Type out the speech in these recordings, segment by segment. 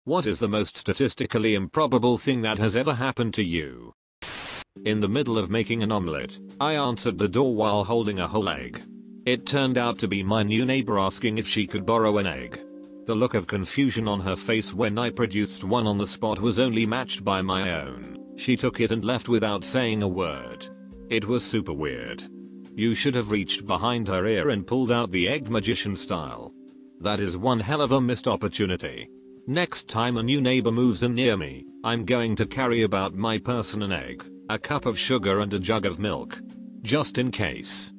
What is the most statistically improbable thing that has ever happened to you? In the middle of making an omelette, I answered the door while holding a whole egg. It turned out to be my new neighbor asking if she could borrow an egg. The look of confusion on her face when I produced one on the spot was only matched by my own. She took it and left without saying a word. It was super weird. You should have reached behind her ear and pulled out the egg magician style. That is one hell of a missed opportunity. Next time a new neighbor moves in near me, I'm going to carry about my person an egg, a cup of sugar and a jug of milk. Just in case.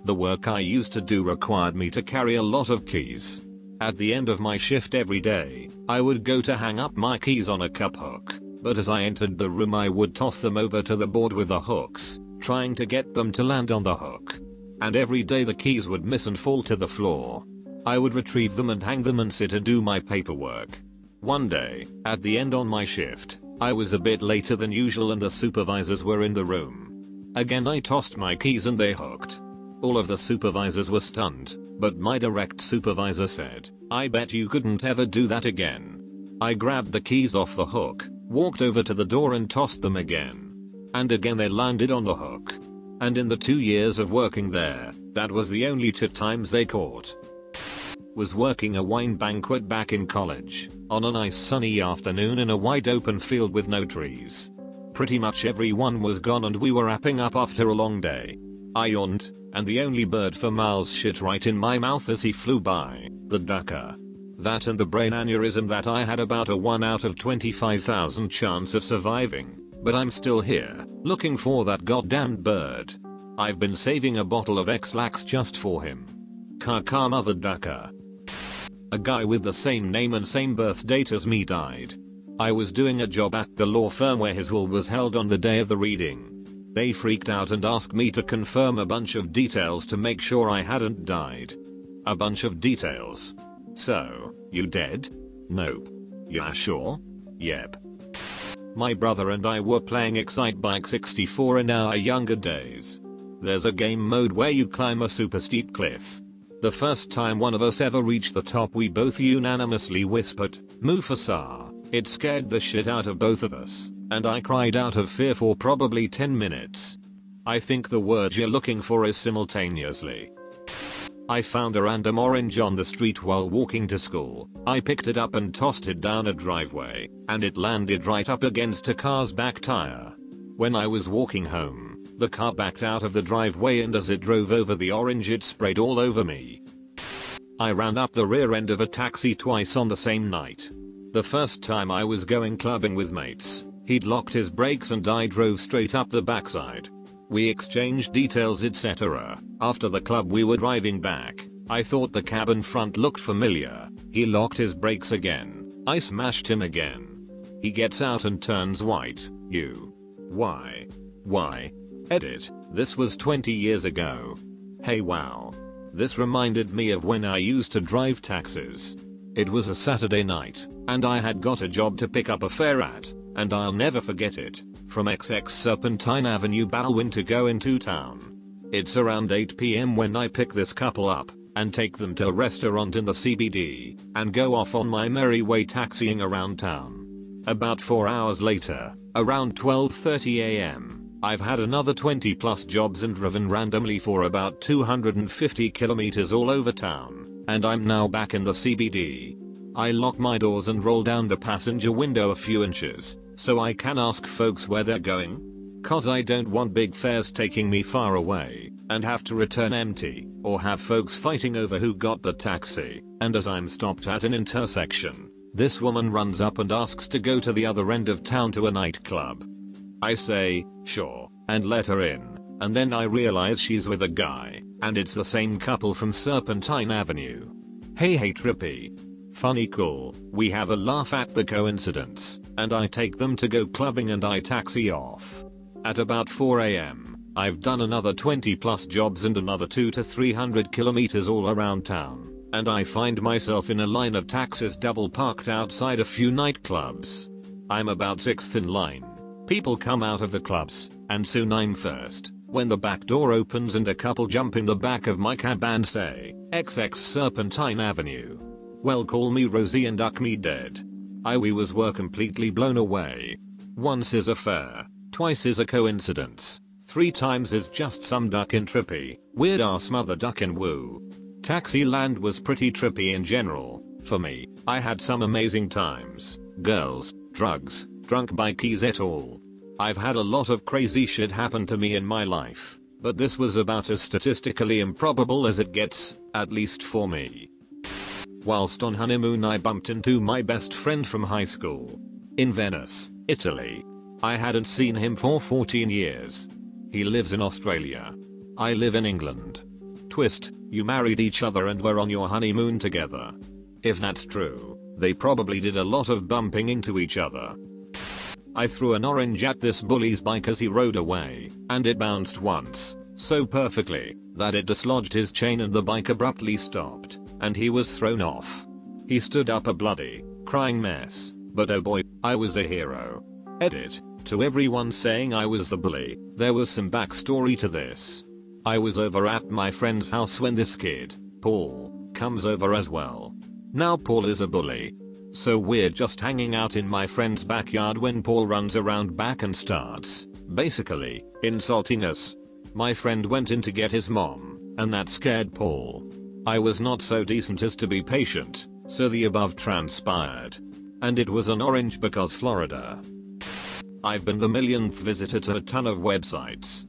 The work I used to do required me to carry a lot of keys. At the end of my shift every day, I would go to hang up my keys on a cup hook, but as I entered the room I would toss them over to the board with the hooks, trying to get them to land on the hook. And every day the keys would miss and fall to the floor. I would retrieve them and hang them and sit and do my paperwork. One day, at the end on my shift, I was a bit later than usual and the supervisors were in the room. Again I tossed my keys and they hooked. All of the supervisors were stunned, but my direct supervisor said, "I bet you couldn't ever do that again." I grabbed the keys off the hook, walked over to the door and tossed them again. And again they landed on the hook. And in the 2 years of working there, that was the only 2 times they caught. Was working a wine banquet back in college, on a nice sunny afternoon in a wide open field with no trees. Pretty much everyone was gone and we were wrapping up after a long day. I yawned, and the only bird for miles shit right in my mouth as he flew by, the ducker. That and the brain aneurysm that I had about a 1 out of 25,000 chance of surviving, but I'm still here, looking for that goddamned bird. I've been saving a bottle of X-Lax just for him. Kaka mother ducker. A guy with the same name and same birth date as me died. I was doing a job at the law firm where his will was held on the day of the reading. They freaked out and asked me to confirm a bunch of details to make sure I hadn't died. A bunch of details. So, you dead? Nope. Yeah, sure? Yep. My brother and I were playing Excitebike 64 in our younger days. There's a game mode where you climb a super steep cliff. The first time one of us ever reached the top we both unanimously whispered, "Mufasa." It scared the shit out of both of us, and I cried out of fear for probably 10 minutes. I think the word you're looking for is simultaneously. I found a random orange on the street while walking to school. I picked it up and tossed it down a driveway, and it landed right up against a car's back tire. When I was walking home, the car backed out of the driveway and as it drove over the orange it sprayed all over me. I ran up the rear end of a taxi twice on the same night. The first time I was going clubbing with mates, he'd locked his brakes and I drove straight up the backside. We exchanged details etc. After the club we were driving back. I thought the cabin front looked familiar. He locked his brakes again. I smashed him again. He gets out and turns white. Why? Edit. This was 20 years ago. Hey wow. This reminded me of when I used to drive taxis. It was a Saturday night, and I had got a job to pick up a fare at, and I'll never forget it, from XX Serpentine Avenue Baldwin to go into town. It's around 8 PM when I pick this couple up, and take them to a restaurant in the CBD, and go off on my merry way taxiing around town. About 4 hours later, around 12:30 AM, I've had another 20 plus jobs and driven randomly for about 250 kilometers all over town. And I'm now back in the CBD. I lock my doors and roll down the passenger window a few inches, so I can ask folks where they're going. Cause I don't want big fares taking me far away, and have to return empty, or have folks fighting over who got the taxi, and as I'm stopped at an intersection, this woman runs up and asks to go to the other end of town to a nightclub. I say, sure, and let her in. And then I realize she's with a guy, and it's the same couple from Serpentine Avenue. Hey trippy. Funny cool, we have a laugh at the coincidence, and I take them to go clubbing and I taxi off. At about 4 AM, I've done another 20 plus jobs and another 200 to 300 kilometers all around town, and I find myself in a line of taxis double parked outside a few nightclubs. I'm about 6th in line. People come out of the clubs, and soon I'm first. When the back door opens and a couple jump in the back of my cab and say, XX Serpentine Avenue. Well call me Rosie and duck me dead. We were completely blown away. Once is a fair, twice is a coincidence, 3 times is just some duck in trippy, weird ass mother duck in woo. Taxiland was pretty trippy in general. For me, I had some amazing times. Girls, drugs, drunk bikies et al. I've had a lot of crazy shit happen to me in my life, but this was about as statistically improbable as it gets, at least for me. Whilst on honeymoon I bumped into my best friend from high school. In Venice, Italy. I hadn't seen him for 14 years. He lives in Australia. I live in England. Twist, you married each other and were on your honeymoon together. If that's true, they probably did a lot of bumping into each other. I threw an orange at this bully's bike as he rode away, and it bounced once, so perfectly, that it dislodged his chain and the bike abruptly stopped, and he was thrown off. He stood up a bloody, crying mess, but oh boy, I was a hero. Edit. To everyone saying I was the bully, there was some backstory to this. I was over at my friend's house when this kid, Paul, comes over as well. Now Paul is a bully. So we're just hanging out in my friend's backyard when Paul runs around back and starts, basically, insulting us. My friend went in to get his mom, and that scared Paul. I was not so decent as to be patient, so the above transpired. And it was an orange because Florida. I've been the millionth visitor to a ton of websites.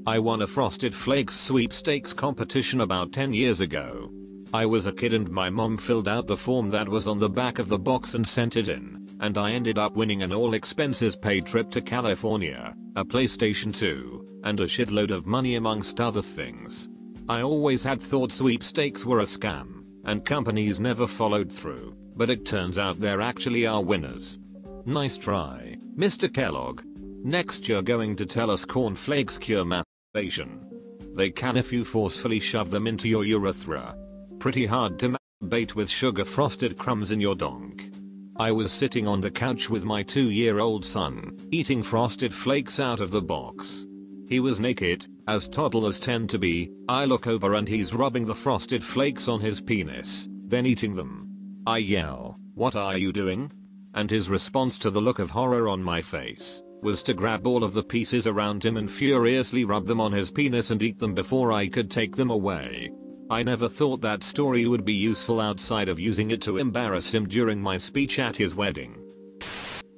I won a Frosted Flakes sweepstakes competition about 10 years ago. I was a kid and my mom filled out the form that was on the back of the box and sent it in, and I ended up winning an all expenses paid trip to California, a PlayStation 2, and a shitload of money amongst other things. I always had thought sweepstakes were a scam, and companies never followed through, but it turns out there actually are winners. Nice try, Mr. Kellogg. Next you're going to tell us cornflakes cure masturbation. They can if you forcefully shove them into your urethra. Pretty hard to masturbate with sugar frosted crumbs in your donk. I was sitting on the couch with my 2-year-old son, eating frosted flakes out of the box. He was naked, as toddlers tend to be. I look over and he's rubbing the frosted flakes on his penis, then eating them. I yell, "What are you doing?" And his response to the look of horror on my face was to grab all of the pieces around him and furiously rub them on his penis and eat them before I could take them away. I never thought that story would be useful outside of using it to embarrass him during my speech at his wedding.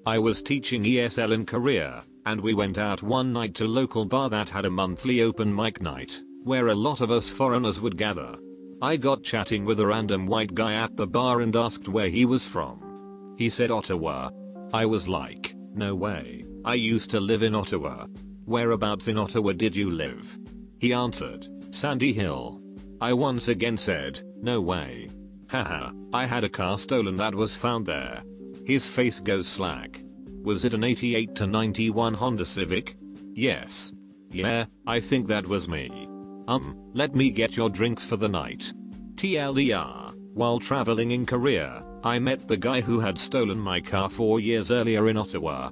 I was teaching ESL in Korea, and we went out one night to a local bar that had a monthly open mic night, where a lot of us foreigners would gather. I got chatting with a random white guy at the bar and asked where he was from. He said Ottawa. I was like, no way, I used to live in Ottawa. Whereabouts in Ottawa did you live? He answered, Sandy Hill. I once again said, no way. Haha, I had a car stolen that was found there. His face goes slack. Was it an 88 to 91 Honda Civic? Yes. Yeah, I think that was me. Let me get your drinks for the night. TLDR, while traveling in Korea, I met the guy who had stolen my car 4 years earlier in Ottawa.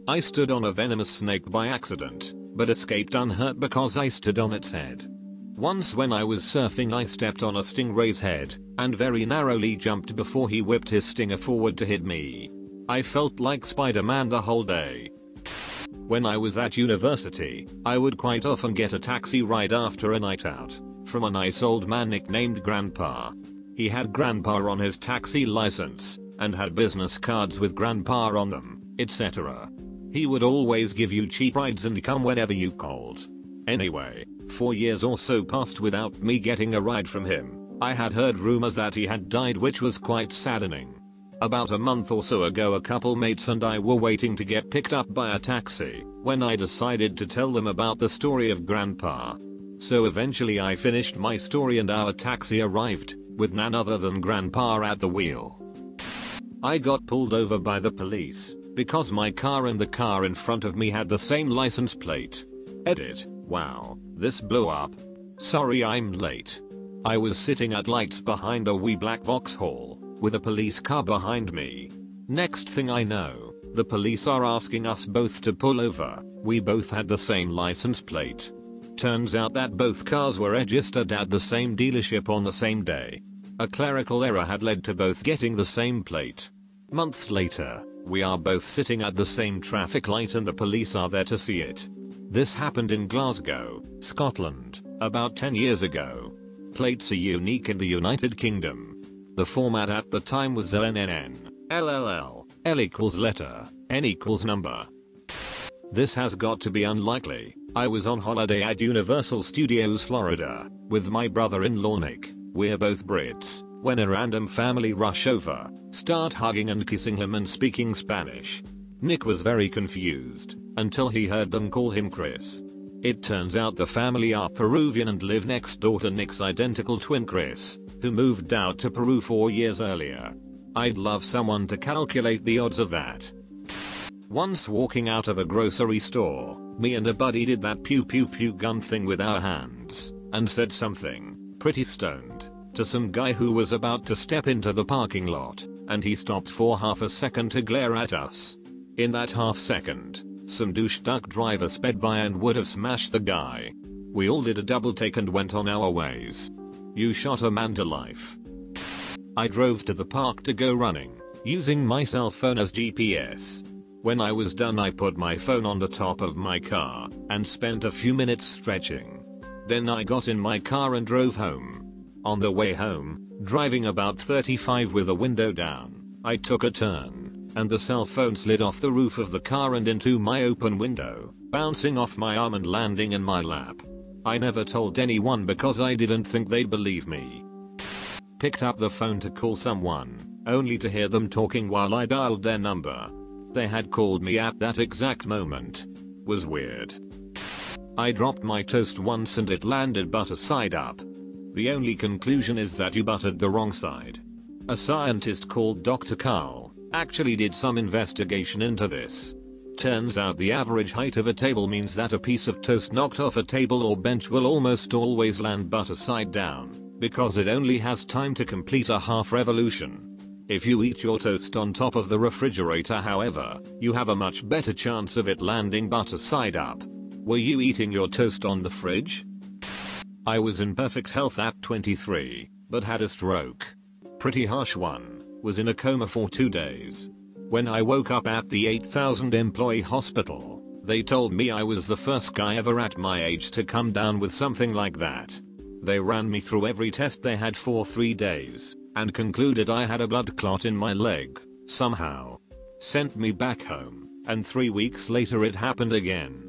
I stood on a venomous snake by accident, but escaped unhurt because I stood on its head. Once when I was surfing I stepped on a stingray's head, and very narrowly jumped before he whipped his stinger forward to hit me. I felt like Spider-Man the whole day. When I was at university, I would quite often get a taxi ride after a night out, from a nice old man nicknamed Grandpa. He had Grandpa on his taxi license, and had business cards with Grandpa on them, etc. He would always give you cheap rides and come whenever you called. Anyway, 4 years or so passed without me getting a ride from him. I had heard rumors that he had died, which was quite saddening. About a month or so ago a couple mates and I were waiting to get picked up by a taxi, when I decided to tell them about the story of Grandpa. So eventually I finished my story and our taxi arrived, with none other than Grandpa at the wheel. I got pulled over by the police, because my car and the car in front of me had the same license plate. Edit. Wow, this blew up. Sorry I'm late. I was sitting at lights behind a wee black Vauxhall, with a police car behind me. Next thing I know, the police are asking us both to pull over. We both had the same license plate. Turns out that both cars were registered at the same dealership on the same day. A clerical error had led to both getting the same plate. Months later, we are both sitting at the same traffic light and the police are there to see it. This happened in Glasgow, Scotland, about 10 years ago. Plates are unique in the United Kingdom. The format at the time was LNNN, LLL, L equals letter, N equals number. This has got to be unlikely. I was on holiday at Universal Studios Florida, with my brother-in-law Nick, we're both Brits, when a random family rush over, start hugging and kissing him and speaking Spanish. Nick was very confused, until he heard them call him Chris. It turns out the family are Peruvian and live next door to Nick's identical twin Chris, who moved out to Peru 4 years earlier. I'd love someone to calculate the odds of that. Once walking out of a grocery store, me and a buddy did that pew pew pew gun thing with our hands, and said something, pretty stoned, to some guy who was about to step into the parking lot, and he stopped for half a second to glare at us. In that half second, some douche duck driver sped by and would have smashed the guy. We all did a double take and went on our ways. You shot a man to life. I drove to the park to go running, using my cell phone as GPS. When I was done I put my phone on the top of my car and spent a few minutes stretching. Then I got in my car and drove home. On the way home, driving about 35 with the window down, I took a turn, and the cell phone slid off the roof of the car and into my open window, bouncing off my arm and landing in my lap. I never told anyone because I didn't think they'd believe me. Picked up the phone to call someone, only to hear them talking while I dialed their number. They had called me at that exact moment. Was weird. I dropped my toast once and it landed butter side up. The only conclusion is that you buttered the wrong side. A scientist called Dr. Carl actually did some investigation into this. Turns out the average height of a table means that a piece of toast knocked off a table or bench will almost always land butter side down, because it only has time to complete a half revolution. If you eat your toast on top of the refrigerator however, you have a much better chance of it landing butter side up. Were you eating your toast on the fridge? I was in perfect health at 23, but had a stroke. Pretty harsh one, was in a coma for 2 days. When I woke up at the 8,000 employee hospital, they told me I was the first guy ever at my age to come down with something like that. They ran me through every test they had for 3 days, and concluded I had a blood clot in my leg, somehow. Sent me back home, and 3 weeks later it happened again.